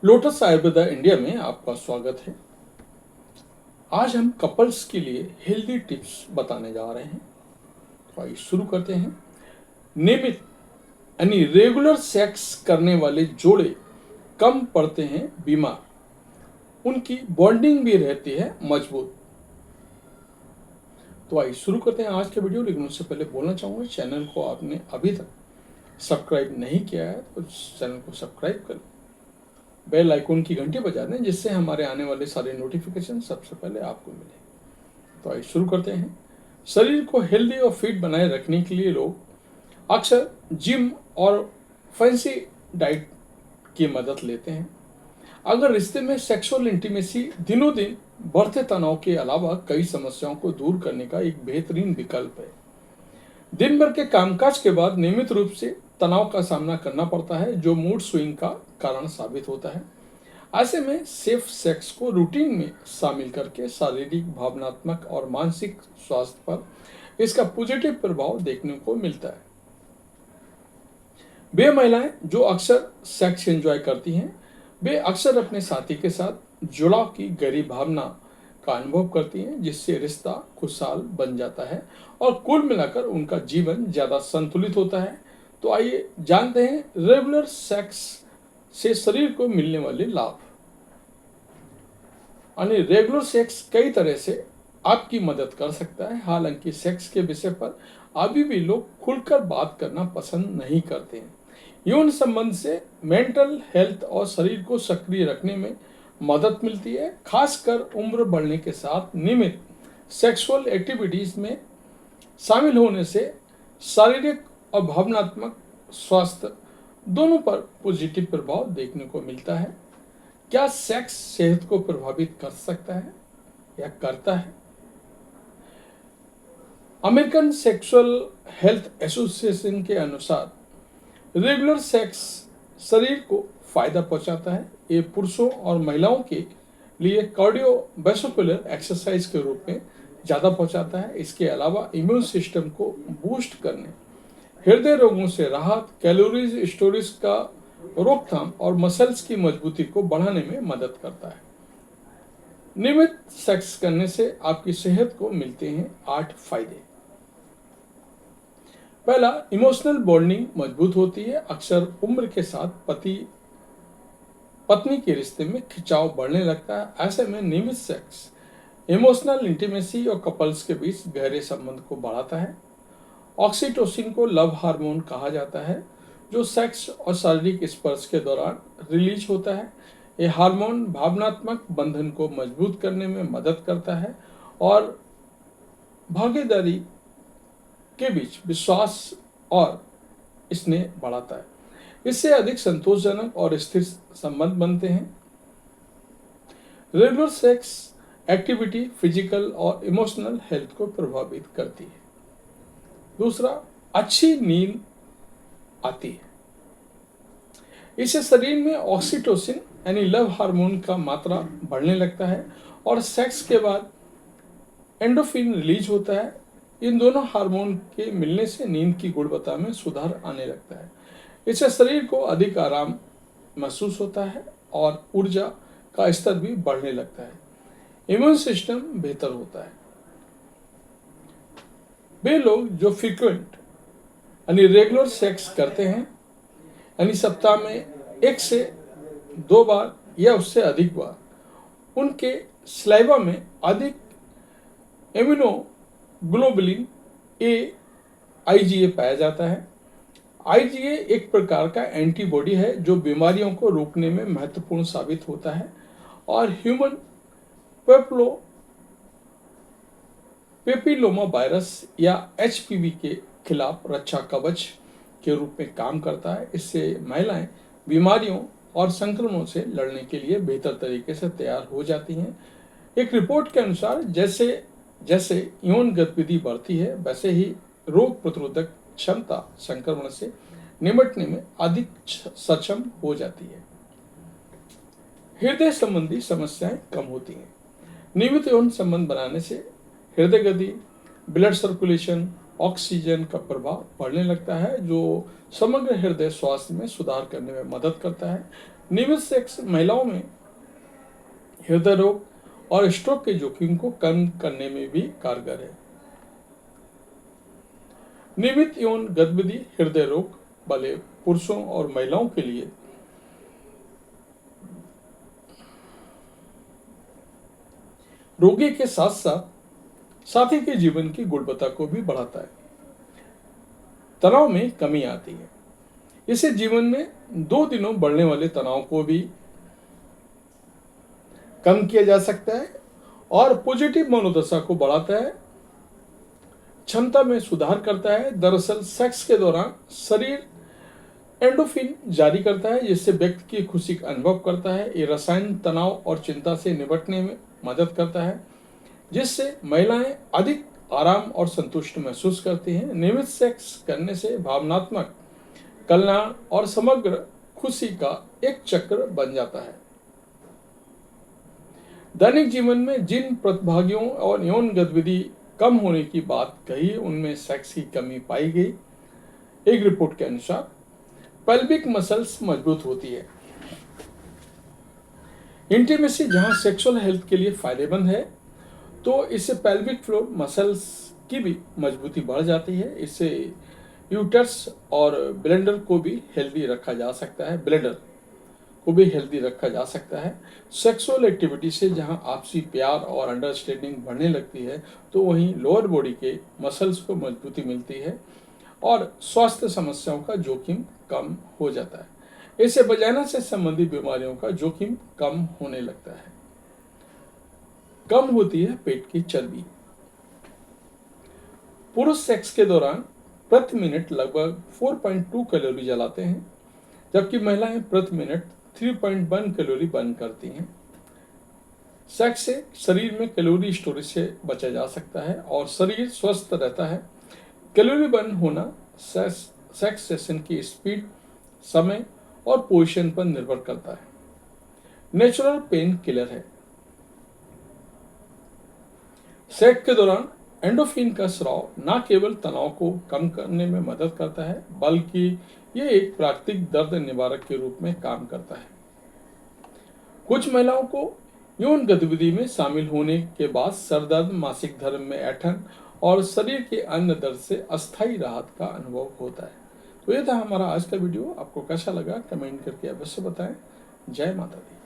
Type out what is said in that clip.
Lotus Ayurveda India में आपका स्वागत है। आज हम कपल्स के लिए हेल्दी टिप्स बताने जा रहे हैं। तो आइए शुरू करते हैं। नियमित यानी रेगुलर सेक्स करने वाले जोड़े कम पड़ते हैं बीमार, उनकी बॉन्डिंग भी रहती है मजबूत। तो आइए शुरू करते हैं आज के वीडियो। लेकिन उससे पहले बोलना चाहूँगा, चैनल को आपने अभी तक सब्सक्राइब नहीं किया है तो चैनल को सब्सक्राइब करें, बेल आइकन की घंटी बजा दें, जिससे हमारे आने वाले सारे नोटिफिकेशन सबसे पहले आपको मिले। तो आइए शुरू करते हैं। शरीर को हेल्दी और फिट बनाए रखने के लिए लोग अक्सर जिम और फैंसी डाइट की मदद लेते हैं। अगर रिश्ते में सेक्सुअल इंटीमेसी दिनों दिन बढ़ते तनाव के अलावा कई समस्याओं को दूर करने का एक बेहतरीन विकल्प है। दिन भर के कामकाज के बाद नियमित रूप से तनाव का सामना करना पड़ता है, जो मूड स्विंग का कारण साबित होता है। ऐसे में सेफ सेक्स को रूटीन में शामिल करके शारीरिक, भावनात्मक और मानसिक स्वास्थ्य पर इसका पॉजिटिव प्रभाव देखने को मिलता है। वे महिलाएं जो अक्सर सेक्स एंजॉय करती हैं, वे अक्सर अपने साथी के साथ जुड़ाव की गहरी भावना का अनुभव करती हैं, जिससे रिश्ता खुशहाल बन जाता है और कुल मिलाकर उनका जीवन ज्यादा संतुलित होता है। तो आइए जानते हैं रेगुलर सेक्स से शरीर को मिलने वाले लाभ। यानी रेगुलर सेक्स कई तरह से आपकी मदद कर सकता है। हालांकि सेक्स के विषय पर अभी भी लोग खुलकर बात करना पसंद नहीं करते हैं। यौन संबंध से मेंटल हेल्थ और शरीर को सक्रिय रखने में मदद मिलती है। खासकर उम्र बढ़ने के साथ नियमित सेक्सुअल एक्टिविटीज में शामिल होने से शारीरिक और भावनात्मक स्वास्थ्य दोनों पर पॉजिटिव प्रभाव देखने को मिलता है। क्या सेक्स सेहत को प्रभावित कर सकता है या करता है? अमेरिकन सेक्सुअल हेल्थ एसोसिएशन के अनुसार रेगुलर सेक्स शरीर को फायदा पहुंचाता है। ये पुरुषों और महिलाओं के लिए कार्डियोवैस्कुलर एक्सरसाइज के रूप में ज़्यादा पहुंचाता है। इसके अलावा इम्यून सिस्टम को बूस्ट करने, हृदय रोगों से राहत, कैलोरीज स्टोरेज का रोकथाम और मसल्स की मजबूती को बढ़ाने में मदद करता है। नियमित सेक्स करने से आपकी सेहत को मिलते हैं 8 फायदे। पहला, इमोशनल बॉन्डिंग मजबूत होती है। अक्सर उम्र के साथ पति पत्नी के रिश्ते में खिंचाव बढ़ने लगता है। ऐसे में नियमित सेक्स इमोशनल इंटीमेसी और कपल्स के बीच गहरे संबंध को बढ़ाता है। ऑक्सीटोसिन को लव हार्मोन कहा जाता है, जो सेक्स और शारीरिक स्पर्श के दौरान रिलीज होता है। यह हार्मोन भावनात्मक बंधन को मजबूत करने में मदद करता है और भागीदारी के बीच विश्वास और स्नेह बढ़ाता है। इससे अधिक संतोषजनक और स्थिर संबंध बनते हैं। रेगुलर सेक्स एक्टिविटी फिजिकल और इमोशनल हेल्थ को प्रभावित करती है। दूसरा, अच्छी नींद आती है। इससे शरीर में ऑक्सीटोसिन यानी लव हार्मोन का मात्रा बढ़ने लगता है और सेक्स के बाद एंडोफिन रिलीज होता है। इन दोनों हार्मोन के मिलने से नींद की गुणवत्ता में सुधार आने लगता है। इससे शरीर को अधिक आराम महसूस होता है और ऊर्जा का स्तर भी बढ़ने लगता है। इम्यून सिस्टम बेहतर होता है। वे लोग जो फ्रीक्वेंट यानी रेगुलर सेक्स करते हैं, यानी सप्ताह में 1 से 2 बार या उससे अधिक बार, उनके स्लाइवा में अधिक इम्यूनोग्लोबुलिन ए आईजीए पाया जाता है। आईजीए एक प्रकार का एंटीबॉडी है जो बीमारियों को रोकने में महत्वपूर्ण साबित होता है और ह्यूमन पेपिलोमा वायरस या एचपीवी के खिलाफ रक्षा कवच के रूप में काम करता है। इससे महिलाएं बीमारियों और संक्रमणों से लड़ने के लिए बेहतर तरीके से तैयार हो जाती हैं। एक रिपोर्ट के अनुसार जैसे जैसे यौन गतिविधि बढ़ती है, वैसे ही रोग प्रतिरोधक क्षमता संक्रमण से निपटने में अधिक सक्षम हो जाती है। हृदय संबंधी समस्याएं कम होती हैं। नियमित यौन संबंध बनाने से हृदय गति, ब्लड सर्कुलेशन ऑक्सीजन का प्रभाव बढ़ने लगता है, जो समग्र हृदय स्वास्थ्य में सुधार करने में मदद करता है। नियमित सेक्स महिलाओं में हृदय रोग और स्ट्रोक के जोखिम को कम करने में भी कारगर है। नियमित यौन गतिविधि हृदय रोग वाले पुरुषों और महिलाओं के लिए रोगी के साथ साथ साथी के जीवन की गुणवत्ता को भी बढ़ाता है। तनाव में कमी आती है। इसे जीवन में 2 दिनों बढ़ने वाले तनाव को भी कम किया जा सकता है और पॉजिटिव मनोदशा को बढ़ाता है, क्षमता में सुधार करता है। दरअसल सेक्स के दौरान शरीर एंडोफिन जारी करता है, जिससे व्यक्ति की खुशी का अनुभव करता है। ये रसायन तनाव और चिंता से निपटने में मदद करता है, जिससे महिलाएं अधिक आराम और संतुष्ट महसूस करती हैं। नियमित सेक्स करने से भावनात्मक कल्याण और समग्र खुशी का एक चक्र बन जाता है। दैनिक जीवन में जिन प्रतिभागियों और यौन गतिविधि कम होने की बात कही, उनमें सेक्स की कमी पाई गई। एक रिपोर्ट के अनुसार पेल्विक मसल्स मजबूत होती है। इंटीमेसी जहां सेक्सुअल हेल्थ के लिए फायदेमंद है, तो इससे पेल्विक फ्लोर मसल्स की भी मजबूती बढ़ जाती है। इससे यूटर्स और ब्लेंडर को भी हेल्दी रखा जा सकता है। सेक्सुअल एक्टिविटी से जहां आपसी प्यार और अंडरस्टैंडिंग बढ़ने लगती है, तो वहीं लोअर बॉडी के मसल्स को मजबूती मिलती है और स्वास्थ्य समस्याओं का जोखिम कम हो जाता है। इससे वजाइना से संबंधित बीमारियों का जोखिम कम होने लगता है। कम होती है पेट की चर्बी। पुरुष सेक्स के दौरान प्रति मिनट लगभग 4.2 कैलोरी जलाते हैं, जबकि महिलाएं प्रति मिनट 3.1 कैलोरी बर्न करती हैं। सेक्स से शरीर में कैलोरी स्टोरेज से बचा जा सकता है और शरीर स्वस्थ रहता है। कैलोरी बर्न होना सेक्स सेशन की स्पीड, समय और पोजीशन पर निर्भर करता है। नेचुरल पेन किलर है। सेक्स के दौरान एंडोफिन का स्राव न केवल तनाव को कम करने में मदद करता है, बल्कि यह एक प्राकृतिक दर्द निवारक के रूप में काम करता है। कुछ महिलाओं को यौन गतिविधि में शामिल होने के बाद सरदर्द, मासिक धर्म में ऐंठन और शरीर के अन्य दर्द से अस्थायी राहत का अनुभव होता है। तो ये था हमारा आज का वीडियो। आपको कैसा लगा कमेंट करके अवश्य बताएं। जय माता दी।